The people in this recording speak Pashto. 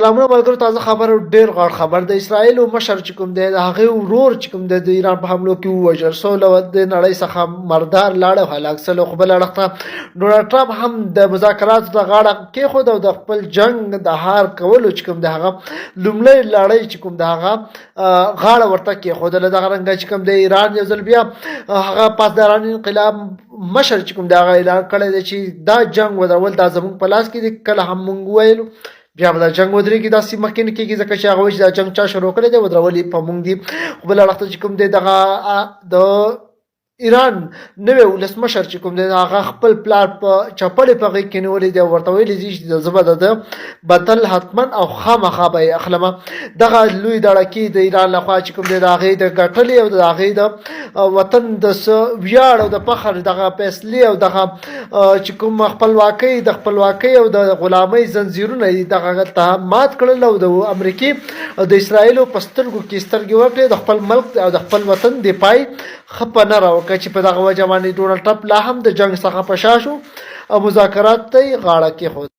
سلامونه ملګرو، تازه خبر ډیر غټ خبر د اسرایل مشر چې کوم دی د هغه ورور چې کوم دی د ایران په حملو کې ووژل سو، د نړۍ څخه مردار لاړ هلاک سلو. خو بل اړخ ته ډونالډ ټرمپ هم د مذاکراتو د غاړه کېښود او د خپل جنگ د هار کولو چې کوم دی هغه لومړی لړۍ چې کوم دی هغه غاړه ورته کېښودله. دغه رنګه چې کوم دی ایران یو ځل بیا هغه پاسداران انقلاب مشر چې کوم دی هغه اعلان کړی دی چې دا جنگ ودرول دا زموږ په لاس کې دی. کله هم مونږ ویلو بیا به دا جنگ ودرېږي، داسې مخکې نه کېږي، ځکه چې هغه وایي چې دا جنگ چا شروع کړی دی ودرول یې په مونږ دي. خو بل اړخ ته چې کوم دی دغه د ایران نوی ولسمشر چې کوم دی هغه خپل پلار په چپړې په غېږ کې نیولی دی، ورته ویلي دي چې زه به د بدل حتما او خامخا به یې اخلمه. دغه لوی دړکې د ایران لخوا چې کوم دی د هغې د ګټلې او د هغې د وطن د ویاړ او د فخر دغه فیصلې او دغه چې کوم خپلواکۍ او د غلامۍ زنځیرونه یې دغه ته مات کړل او د امریکې او د اسرایلو په سترګو کې سترګې ورکړې د خپل ملک او د خپل وطن دفاع ښه په نه راوکړه، چې په دغه وجه باندې ډونالډ ټرمپ لا هم د جنګ څخه په شا شو او مذاکرات ته یې غاړه کېښوده.